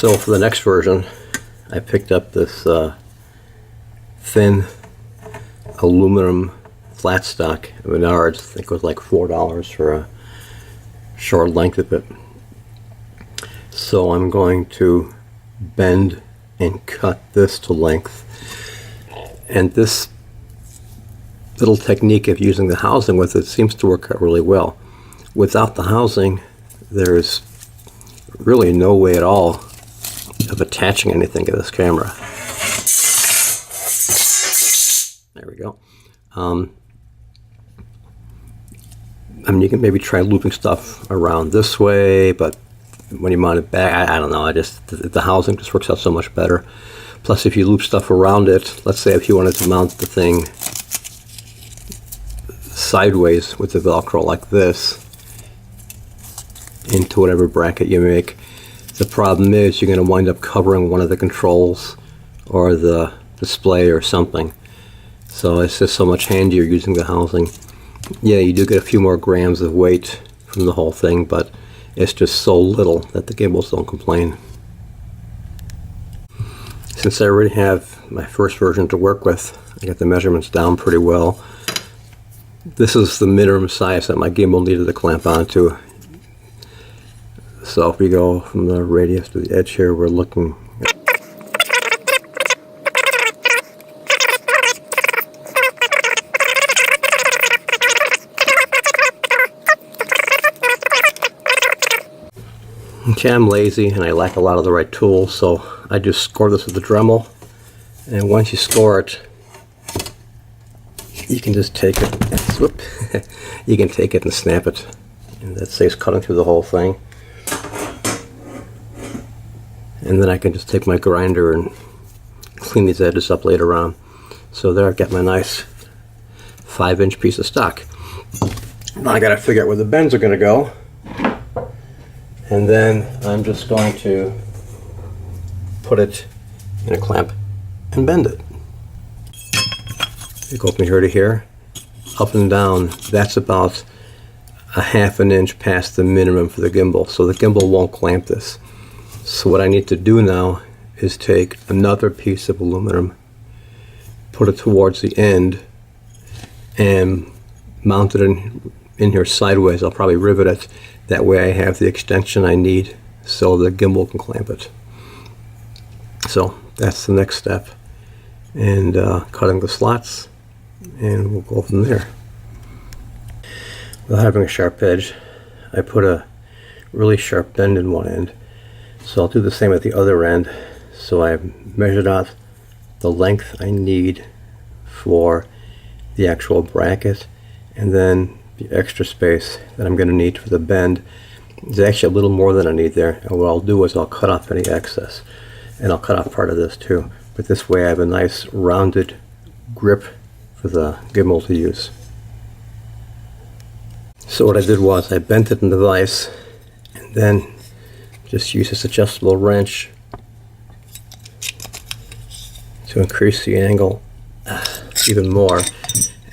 So for the next version, I picked up this thin aluminum flat stock at Menards. I think it was like $4 for a short length of it. So I'm going to bend and cut this to length. And this little technique of using the housing with it seems to work out really well. Without the housing, there's really no way at all of attaching anything to this camera. There we go. I mean, you can maybe try looping stuff around this way, but when you mount it back, I don't know, the housing just works out so much better. Plus, if you loop stuff around it, let's say if you wanted to mount the thing sideways with the Velcro like this into whatever bracket you make, the problem is you're going to wind up covering one of the controls or the display or something. So it's just so much handier using the housing. Yeah, you do get a few more grams of weight from the whole thing, but it's just so little that the gimbals don't complain. Since I already have my first version to work with, I got the measurements down pretty well. This is the minimum size that my gimbal needed to clamp onto. So if we go from the radius to the edge here, we're looking at okay, I'm lazy and I lack a lot of the right tools, so I just score this with the Dremel, and once you score it, you can just take it and whoop, you can take it and snap it, and that saves cutting through the whole thing. And then I can just take my grinder and clean these edges up later on. So there I've got my nice 5-inch piece of stock. Now I gotta figure out where the bends are gonna go. And then I'm just going to put it in a clamp and bend it. You go from here to here, up and down. That's about a ½ an inch past the minimum for the gimbal, so the gimbal won't clamp this. So what I need to do now is take another piece of aluminum, put it towards the end, and mount it in here sideways. I'll probably rivet it. That way I have the extension I need so the gimbal can clamp it. So that's the next step. And cutting the slots, and we'll go from there. Without having a sharp edge, I put a really sharp bend in one end. So I'll do the same at the other end. So I've measured out the length I need for the actual bracket, and then the extra space that I'm going to need for the bend is actually a little more than I need there. And what I'll do is I'll cut off any excess, and I'll cut off part of this too. But this way I have a nice rounded grip for the gimbal to use. So what I did was I bent it in the vise, and then just use this adjustable wrench to increase the angle even more,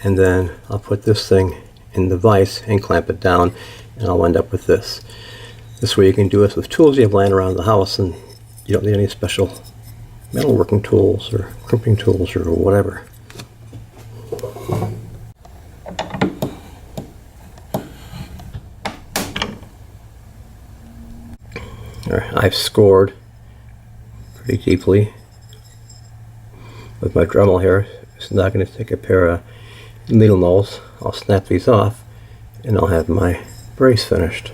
and then I'll put this thing in the vise and clamp it down, and I'll end up with this. This way you can do this with tools you have lying around the house, and you don't need any special metalworking tools or crimping tools or whatever. I've scored pretty deeply with my Dremel here. So now I'm going to take a pair of needle nose. I'll snap these off, and I'll have my brace finished.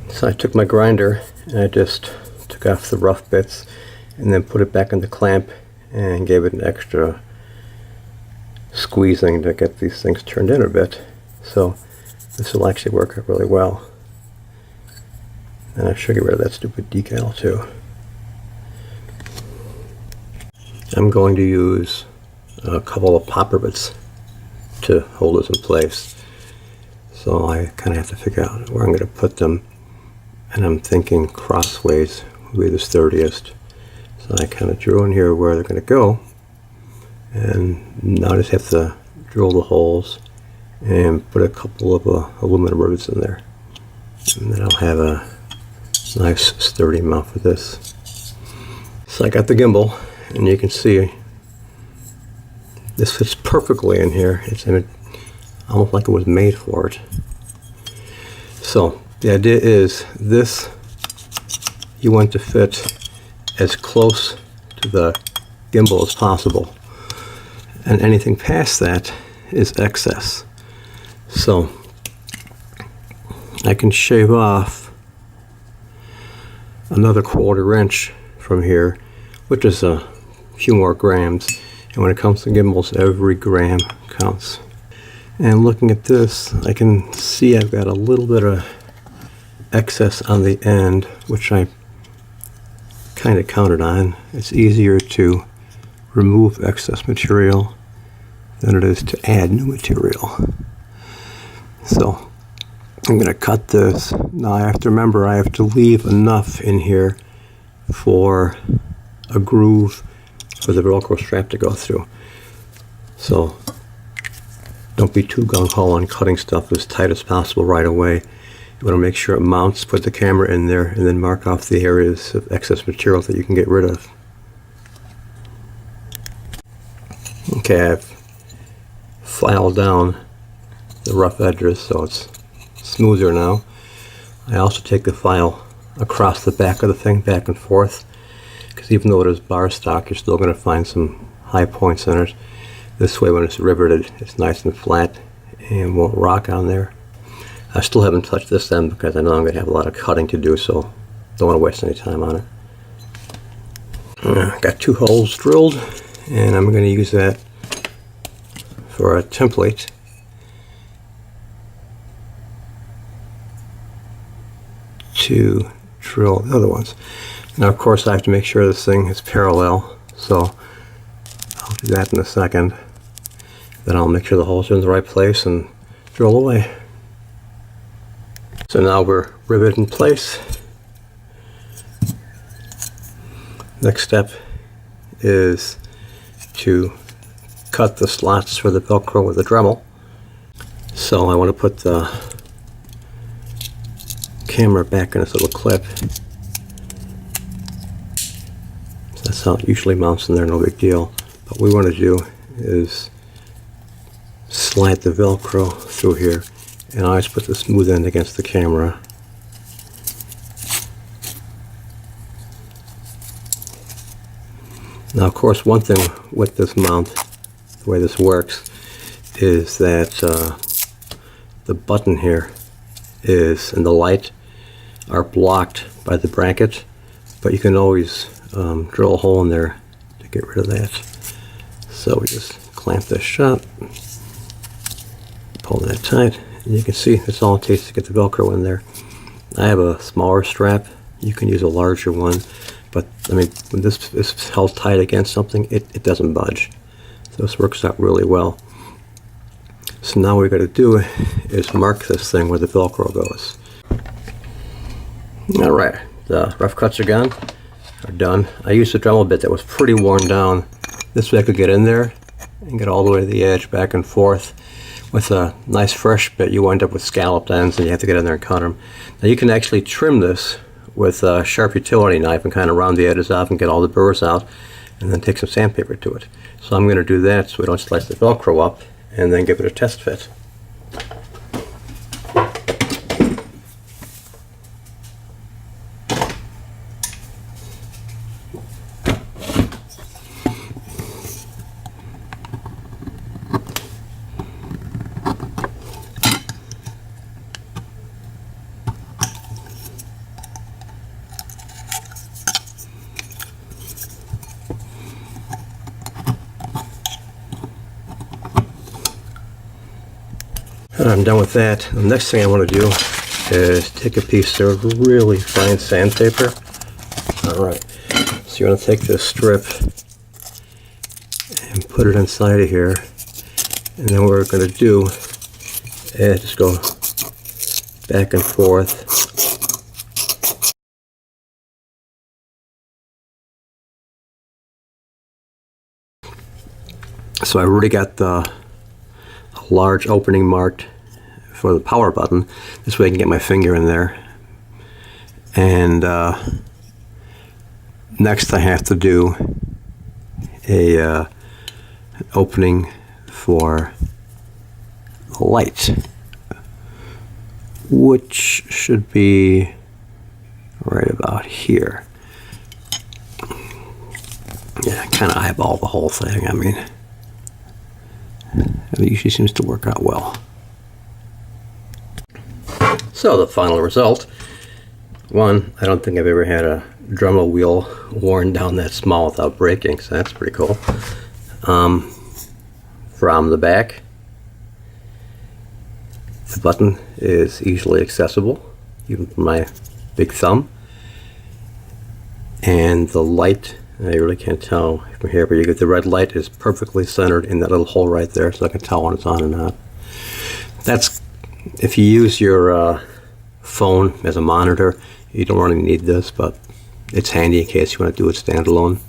So I took my grinder and I just took off the rough bits and then put it back in the clamp and gave it an extra squeezing to get these things turned in a bit. So this will actually work out really well. And I should get rid of that stupid decal too. I'm going to use a couple of popper bits to hold this in place. So I kind of have to figure out where I'm going to put them. And I'm thinking crossways will be the sturdiest. So I kind of drew in here where they're going to go. And now I just have to drill the holes and put a couple of aluminum rivets in there. And then I'll have a nice sturdy mount for this. So I got the gimbal, and you can see this fits perfectly in here. It's almost like it was made for it. So the idea is this, you want to fit as close to the gimbal as possible, and anything past that is excess. So I can shave off another 1/4 inch from here, which is a few more grams, and when it comes to gimbals, every gram counts. And looking at this, I can see I've got a little bit of excess on the end, which I kind of counted on. It's easier to remove excess material than it is to add new material. So I'm going to cut this. Now I have to remember, I have to leave enough in here for a groove for the Velcro strap to go through. So don't be too gung-ho on cutting stuff as tight as possible right away. You want to make sure it mounts, put the camera in there, and then mark off the areas of excess material that you can get rid of. Okay, I've filed down the rough edges so it's smoother now. I also take the file across the back of the thing, back and forth, because even though it is bar stock, you're still going to find some high points in it. This way, when it's riveted, it's nice and flat and won't rock on there. I still haven't touched this end because I know I'm going to have a lot of cutting to do, so don't want to waste any time on it. Got 2 holes drilled, and I'm going to use that for a template. To drill the other ones. Now, of course, I have to make sure this thing is parallel, so I'll do that in a second. Then I'll make sure the holes are in the right place and drill away. So now we're riveted in place. Next step is to cut the slots for the Velcro with a Dremel. So I want to put the camera back in this little clip. So that's how it usually mounts in there, no big deal. But what we want to do is slide the Velcro through here, and I always put the smooth end against the camera. Now, of course, one thing with this mount, the way this works, is that the button here is, and the light are blocked by the bracket, but you can always drill a hole in there to get rid of that. So we just clamp this shut, pull that tight, and you can see that's all it takes to get the Velcro in there. I have a smaller strap. You can use a larger one, but I mean, when this is held tight against something, it doesn't budge. So this works out really well. So now what we've got to do is mark this thing where the Velcro goes. Alright, the rough cuts are done. I used a Dremel bit that was pretty worn down. This way I could get in there and get all the way to the edge, back and forth. With a nice fresh bit, you wind up with scalloped ends and you have to get in there and cut them. Now you can actually trim this with a sharp utility knife and kind of round the edges off and get all the burrs out, and then take some sandpaper to it. So I'm going to do that so we don't slice the Velcro up, and then give it a test fit. I'm done with that. The next thing I want to do is take a piece of really fine sandpaper. Alright, so you want to take this strip and put it inside of here, and then what we're going to do is just go back and forth. So I already got a large opening marked for the power button. This way I can get my finger in there. And next I have to do an opening for the light, which should be right about here. Yeah, kind of eyeball the whole thing. I mean, it usually seems to work out well. So the final result, one, I don't think I've ever had a Dremel wheel worn down that small without breaking, so that's pretty cool. From the back, the button is easily accessible, even from my big thumb. And the light, I really can't tell from here, but you get the red light is perfectly centered in that little hole right there, so I can tell when it's on or not. That's, if you use your phone as a monitor, you don't really need this, but it's handy in case you want to do it standalone.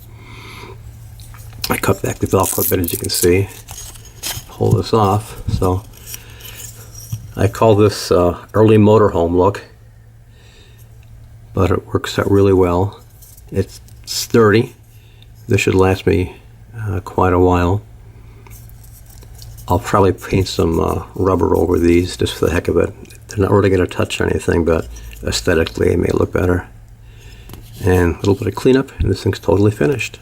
I cut back the Velcro a bit, as you can see. Pull this off. So I call this early motorhome look, but it works out really well. It's sturdy. This should last me quite a while. I'll probably paint some rubber over these just for the heck of it. They're not really going to touch anything, but aesthetically it may look better. And a little bit of cleanup, and this thing's totally finished.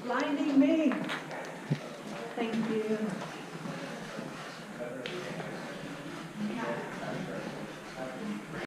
Blinding me.